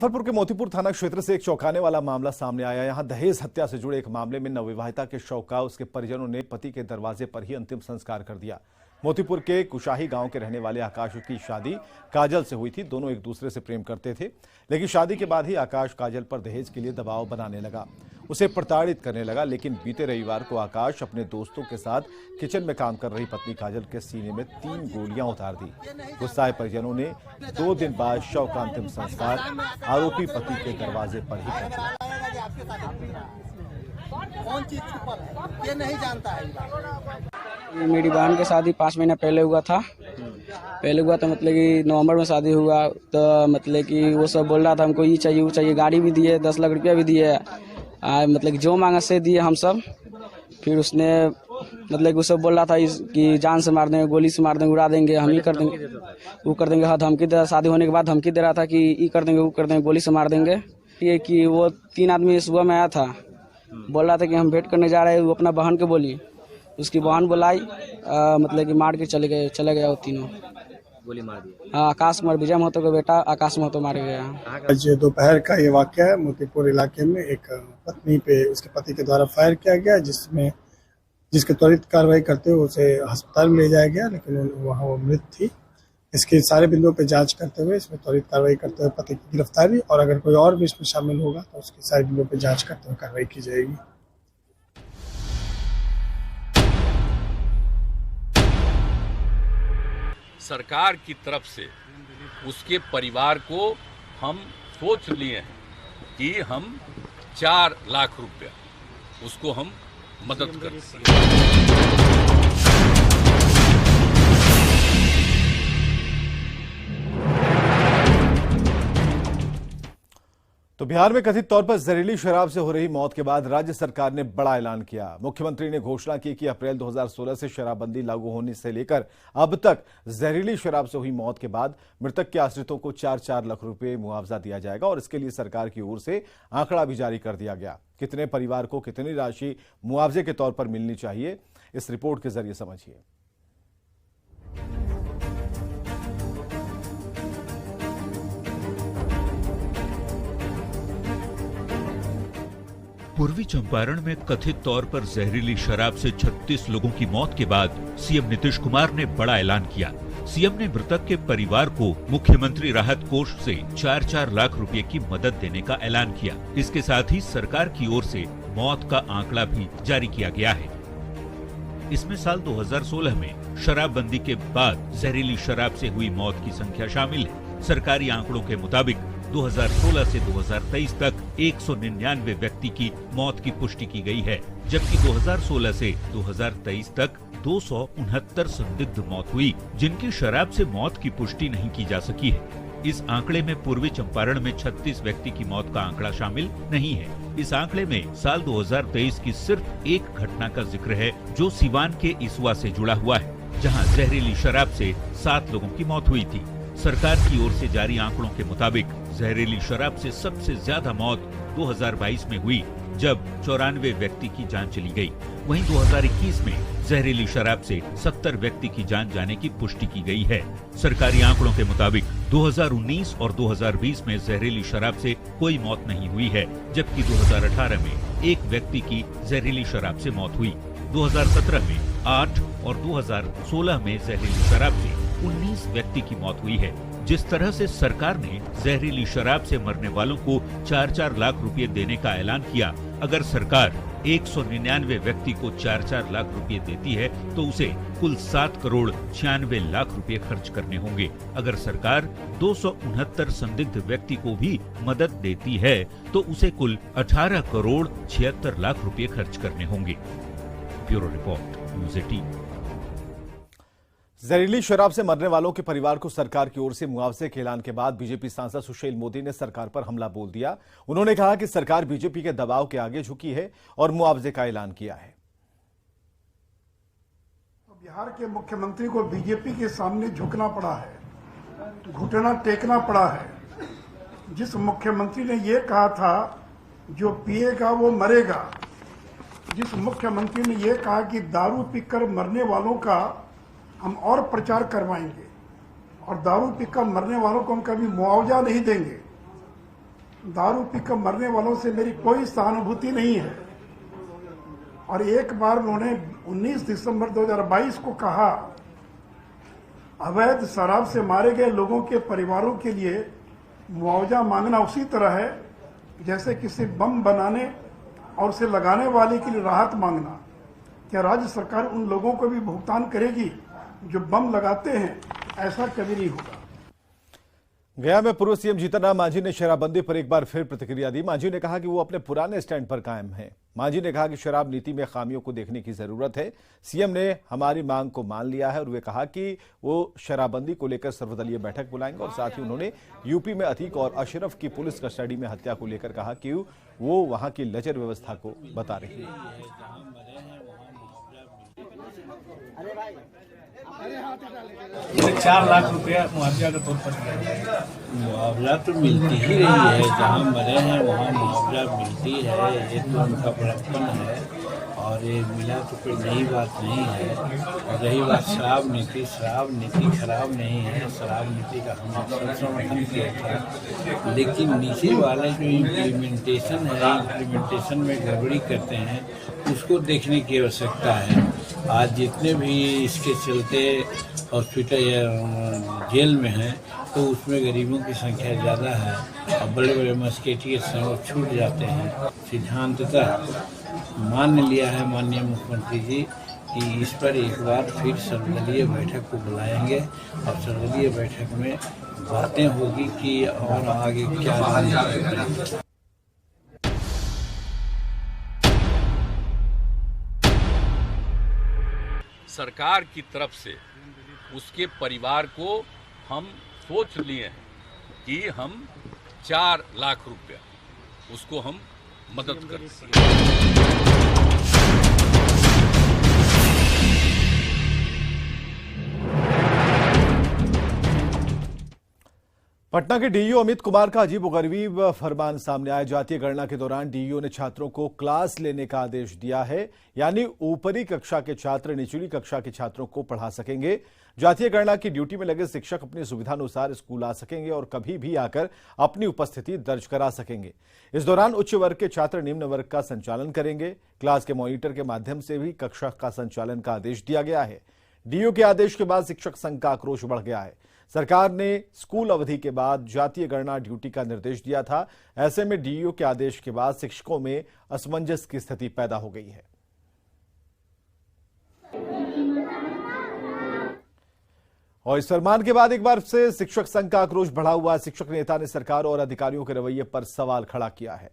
मुजफ्फरपुर के मोतीपुर थाना क्षेत्र से एक चौंकाने वाला मामला सामने आया। यहां दहेज हत्या से जुड़े एक मामले में नवविवाहिता के शव का उसके परिजनों ने पति के दरवाजे पर ही अंतिम संस्कार कर दिया। मोतीपुर के कुशाही गांव के रहने वाले आकाश की शादी काजल से हुई थी। दोनों एक दूसरे से प्रेम करते थे, लेकिन शादी के बाद ही आकाश काजल पर दहेज के लिए दबाव बनाने लगा, उसे प्रताड़ित करने लगा। लेकिन बीते रविवार को आकाश अपने दोस्तों के साथ किचन में काम कर रही पत्नी काजल के सीने में 3 गोलियां उतार दी। गुस्साए परिजनों ने 2 दिन बाद शव का अंतिम संस्कार आरोपी पति के दरवाजे पर ही कर दिया। कौन चीज छुपल है ये नहीं जानता है। मेरी बहन की शादी 5 महीना पहले हुआ था। मतलब कि नवंबर में शादी हुआ, तो मतलब कि वो सब बोल रहा था हमको ये चाहिए वो चाहिए। गाड़ी भी दिए, 10 लाख रुपया भी दिए, मतलब कि जो मांगा से दिए हम सब। फिर उसने मतलब कि वो सब बोल रहा था कि जान से मार देंगे, गोली से मार देंगे, उड़ा देंगे, हम ये कर देंगे वो कर देंगे। हाँ, धमकी दे, शादी होने के बाद धमकी दे रहा था कि ये कर देंगे वो कर देंगे, गोली से मार देंगे। ये कि वो 3 आदमी सुबह में आया था, बोल रहा था कि हम भेंट करने जा रहे हैं। वो अपना बहन के बोली, उसकी बहन बुलाई, मतलब कि मार के चले गया वो तीनों। गोली मार दिया। हाँ, आकाश कुमार विजय महतो का बेटा आकाश महतो मारे गया। आज दोपहर का ये वाकया है। मोतीपुर इलाके में एक पत्नी पे उसके पति के द्वारा फायर किया गया, जिसके त्वरित कार्रवाई करते हुए उसे अस्पताल में ले जाया गया, लेकिन वहाँ वो मृत थी। इसके सारे बिंदुओं पे जांच करते हुए इसमें त्वरित कार्रवाई करते हुए पति की गिरफ्तारी, और अगर कोई और भी इसमें शामिल होगा तो उसके सारे बिंदुओं पे जांच करते हुए कार्रवाई की जाएगी। सरकार की तरफ से उसके परिवार को हम सोच लिए हैं कि हम 4 लाख रुपया उसको हम मदद करें। तो बिहार में कथित तौर पर जहरीली शराब से हो रही मौत के बाद राज्य सरकार ने बड़ा ऐलान किया। मुख्यमंत्री ने घोषणा की कि अप्रैल 2016 से शराबबंदी लागू होने से लेकर अब तक जहरीली शराब से हुई मौत के बाद मृतक के आश्रितों को 4-4 लाख रुपए मुआवजा दिया जाएगा, और इसके लिए सरकार की ओर से आंकड़ा भी जारी कर दिया गया। कितने परिवार को कितनी राशि मुआवजे के तौर पर मिलनी चाहिए, इस रिपोर्ट के जरिए समझिए। पूर्वी चंपारण में कथित तौर पर जहरीली शराब से 36 लोगों की मौत के बाद सीएम नीतीश कुमार ने बड़ा ऐलान किया। सीएम ने मृतक के परिवार को मुख्यमंत्री राहत कोष से 4-4 लाख रुपए की मदद देने का ऐलान किया। इसके साथ ही सरकार की ओर से मौत का आंकड़ा भी जारी किया गया है। इसमें साल 2016 में शराबबंदी के बाद जहरीली शराब से हुई मौत की संख्या शामिल है। सरकारी आंकड़ों के मुताबिक 2016 से 2023 तक 199 व्यक्ति की मौत की पुष्टि की गई है, जबकि 2016 से 2023 तक 269 संदिग्ध मौत हुई, जिनकी शराब से मौत की पुष्टि नहीं की जा सकी है। इस आंकड़े में पूर्वी चंपारण में 36 व्यक्ति की मौत का आंकड़ा शामिल नहीं है। इस आंकड़े में साल 2023 की सिर्फ एक घटना का जिक्र है, जो सिवान के इसुआ से जुड़ा हुआ है, जहां जहरीली शराब से 7 लोगों की मौत हुई थी। सरकार की ओर से जारी आंकड़ों के मुताबिक जहरीली शराब से सबसे ज्यादा मौत 2022 में हुई, जब 94 व्यक्ति की जान चली गई। वहीं 2021 में जहरीली शराब से 70 व्यक्ति की जान जाने की पुष्टि की गई है। सरकारी आंकड़ों के मुताबिक 2019 और 2020 में जहरीली शराब से कोई मौत नहीं हुई है, जबकि 2018 में एक व्यक्ति की जहरीली शराब से मौत हुई। 2017 में 8 और 2016 में जहरीली शराब से 19 व्यक्ति की मौत हुई है। जिस तरह से सरकार ने जहरीली शराब से मरने वालों को 4-4 लाख रुपए देने का ऐलान किया, अगर सरकार 199 व्यक्ति को 4-4 लाख रुपए देती है तो उसे कुल 7 करोड़ 96 लाख रुपए खर्च करने होंगे। अगर सरकार 269 संदिग्ध व्यक्ति को भी मदद देती है तो उसे कुल 18 करोड़ 76 लाख रुपए खर्च करने होंगे। Bureau report, news 18। जहरीली शराब से मरने वालों के परिवार को सरकार की ओर से मुआवजे के ऐलान के बाद बीजेपी सांसद सुशील मोदी ने सरकार पर हमला बोल दिया। उन्होंने कहा कि सरकार बीजेपी के दबाव के आगे झुकी है और मुआवजे का ऐलान किया है। बिहार के मुख्यमंत्री को बीजेपी के सामने झुकना पड़ा है, घुटना टेकना पड़ा है। जिस मुख्यमंत्री ने ये कहा था जो पिएगा वो मरेगा, जिस मुख्यमंत्री ने ये कहा कि दारू पीकर मरने वालों का हम और प्रचार करवाएंगे और दारू पीकर मरने वालों को हम कभी मुआवजा नहीं देंगे, दारू पीकर मरने वालों से मेरी कोई सहानुभूति नहीं है। और एक बार उन्होंने 19 दिसंबर 2022 को कहा, अवैध शराब से मारे गए लोगों के परिवारों के लिए मुआवजा मांगना उसी तरह है जैसे किसी बम बनाने और उसे लगाने वाले के लिए राहत मांगना। क्या राज्य सरकार उन लोगों को भी भुगतान करेगी जो बम लगाते हैं? ऐसा कभी नहीं होगा। गया में पूर्व सीएम जीतनराम मांझी ने शराबबंदी पर एक बार फिर प्रतिक्रिया दी। मांझी ने कहा कि वो अपने पुराने स्टैंड पर कायम हैं। मांझी ने कहा कि शराब नीति में खामियों को देखने की जरूरत है। सीएम ने हमारी मांग को मान लिया है और वे कहा कि वो शराबबंदी को लेकर सर्वदलीय बैठक बुलाएंगे। और साथ ही उन्होंने यूपी में अतीक और अशरफ की पुलिस कस्टडी में हत्या को लेकर कहा कि वो वहां की लचर व्यवस्था को बता रही है। 4 लाख रुपया मुआवजा के तौर पर दिया। मुआवजा तो मिलती ही रही है, जहाँ मरे हैं वहाँ मुआवजा मिलती है। ये तो उनका बड़प्पन है और ये मिला तो कोई नई बात नहीं है। और रही बात शराब नीति खराब नहीं है। शराब नीति का हम अक्सर समर्थन किया था, लेकिन नीचे वाले जो इम्प्लीमेंटेशन है, इम्प्लीमेंटेशन में गड़बड़ी करते हैं, उसको देखने की आवश्यकता है। आज जितने भी इसके चलते हॉस्पिटल या जेल में हैं, तो उसमें गरीबों की संख्या ज़्यादा है और बड़े बड़े मस्केटियर्स हैं वो छूट जाते हैं। सिद्धांततः मान लिया है माननीय मुख्यमंत्री जी कि इस पर एक बार फिर सर्वदलीय बैठक को बुलाएंगे और सर्वदलीय बैठक में बातें होगी कि और आगे क्या। सरकार की तरफ से उसके परिवार को हम सोच लिए हैं कि हम 4 लाख रुपया उसको हम मदद करें। पटना के डीईओ अमित कुमार का अजीबोगरीब फरमान सामने आया। जातीय गणना के दौरान डीईओ ने छात्रों को क्लास लेने का आदेश दिया है, यानी ऊपरी कक्षा के छात्र निचली कक्षा के छात्रों को पढ़ा सकेंगे। जातीय गणना की ड्यूटी में लगे शिक्षक अपनी सुविधानुसार स्कूल आ सकेंगे और कभी भी आकर अपनी उपस्थिति दर्ज करा सकेंगे। इस दौरान उच्च वर्ग के छात्र निम्न वर्ग का संचालन करेंगे। क्लास के मॉनिटर के माध्यम से भी कक्षा का संचालन का आदेश दिया गया है। डीईओ के आदेश के बाद शिक्षक संघ का आक्रोश बढ़ गया है। सरकार ने स्कूल अवधि के बाद जातीय गणना ड्यूटी का निर्देश दिया था। ऐसे में डीईओ के आदेश के बाद शिक्षकों में असमंजस की स्थिति पैदा हो गई है। और इस फरमान के बाद एक बार से शिक्षक संघ का आक्रोश बढ़ा हुआ है। शिक्षक नेता ने सरकार और अधिकारियों के रवैये पर सवाल खड़ा किया है।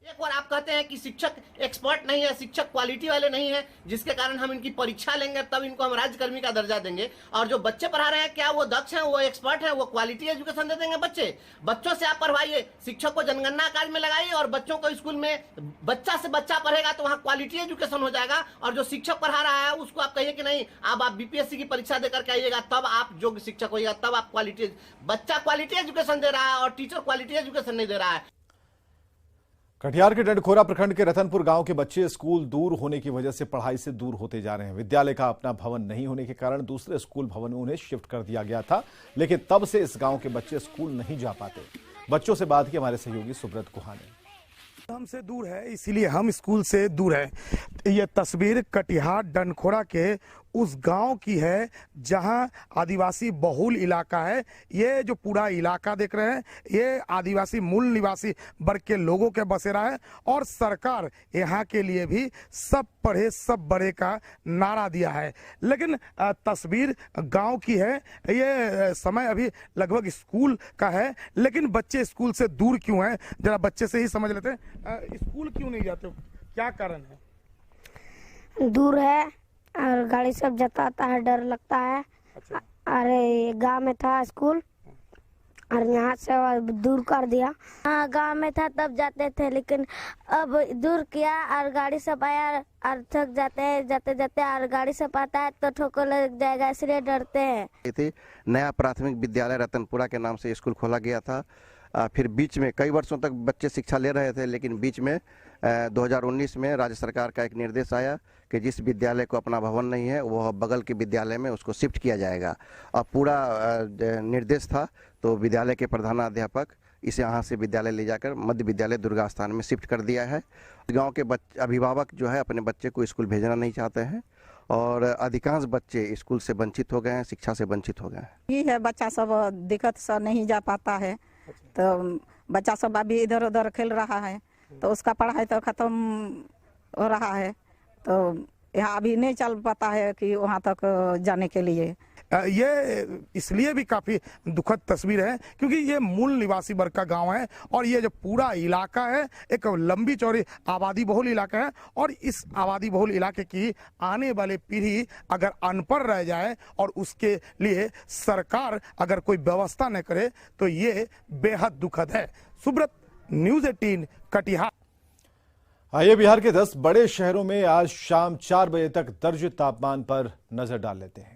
एक बार आप कहते हैं कि शिक्षक एक्सपर्ट नहीं है, शिक्षक क्वालिटी वाले नहीं है, जिसके कारण हम इनकी परीक्षा लेंगे तब इनको हम राज्यकर्मी का दर्जा देंगे। और जो बच्चे पढ़ा रहे हैं, क्या वो दक्ष हैं, वो एक्सपर्ट हैं, वो क्वालिटी एजुकेशन दे देंगे? बच्चों से आप पढ़वाइए, शिक्षक को जनगणना कार्य में लगाइए और बच्चों को स्कूल में बच्चा से बच्चा पढ़ेगा तो वहाँ क्वालिटी एजुकेशन हो जाएगा। और जो शिक्षक पढ़ा रहा है उसको आप कहिए कि नहीं, अब आप बीपीएससी की परीक्षा देकर के आइएगा, तब आप योग्य शिक्षक होइएगा, तब आप क्वालिटी। बच्चा क्वालिटी एजुकेशन दे रहा है और टीचर क्वालिटी एजुकेशन नहीं दे रहा है। कटिहार के डंडखोरा प्रखंड के रतनपुर गांव के बच्चे स्कूल दूर होने की वजह से पढ़ाई से दूर होते जा रहे हैं। विद्यालय का अपना भवन नहीं होने के कारण दूसरे स्कूल भवन में उन्हें शिफ्ट कर दिया गया था, लेकिन तब से इस गांव के बच्चे स्कूल नहीं जा पाते। बच्चों से बात की हमारे सहयोगी सुब्रत गुहा ने। हमसे दूर है, इसीलिए हम स्कूल से दूर है। ये तस्वीर कटिहार डंडखोरा के उस गांव की है जहां आदिवासी बहुल इलाका है। ये जो पूरा इलाका देख रहे हैं, ये आदिवासी मूल निवासी वर्ग के लोगों के बसेरा है और सरकार यहाँ के लिए भी सब पढ़े सब बड़े का नारा दिया है। लेकिन तस्वीर गांव की है। ये समय अभी लगभग स्कूल का है, लेकिन बच्चे स्कूल से दूर क्यों हैं, जरा बच्चे से ही समझ लेते हैं। स्कूल क्यों नहीं जाते, क्या कारण है? दूर है और गाड़ी सब जाता आता है, डर लगता है। अच्छा। अरे गांव में था स्कूल और यहाँ से दूर कर दिया। हाँ, गांव में था तब जाते थे, लेकिन अब दूर किया और गाड़ी सब आया और थक जाते हैं जाते जाते, और गाड़ी सब आता है तो ठोकर लग जाएगा, इसलिए डरते हैं। नया प्राथमिक विद्यालय रतनपुरा के नाम से स्कूल खोला गया था। फिर बीच में कई वर्षों तक बच्चे शिक्षा ले रहे थे, लेकिन बीच में 2019 में राज्य सरकार का एक निर्देश आया कि जिस विद्यालय को अपना भवन नहीं है वह बगल के विद्यालय में उसको शिफ्ट किया जाएगा। अब पूरा निर्देश था तो विद्यालय के प्रधानाध्यापक इसे यहाँ से विद्यालय ले जाकर मध्य विद्यालय दुर्गा स्थान में शिफ्ट कर दिया है। गांव के अभिभावक जो है अपने बच्चे को स्कूल भेजना नहीं चाहते हैं और अधिकांश बच्चे स्कूल से वंचित हो गए हैं, शिक्षा से वंचित हो गए हैं। ये है बच्चा सब दिक्कत से नहीं जा पाता है, तो बच्चा सब अभी इधर उधर खेल रहा है, तो उसका पढ़ाई तो खत्म हो रहा है, तो यहाँ अभी नहीं चल पाता है कि वहाँ तक जाने के लिए। ये इसलिए भी काफी दुखद तस्वीर है क्योंकि ये मूल निवासी वर्ग का गांव है और ये जो पूरा इलाका है एक लंबी चौड़ी आबादी बहुल इलाका है और इस आबादी बहुल इलाके की आने वाली पीढ़ी अगर अनपढ़ रह जाए और उसके लिए सरकार अगर कोई व्यवस्था न करे तो ये बेहद दुखद है। सुब्रत, न्यूज़ 18 कटिहार। आइए बिहार के 10 बड़े शहरों में आज शाम 4 बजे तक दर्ज तापमान पर नजर डाल लेते हैं।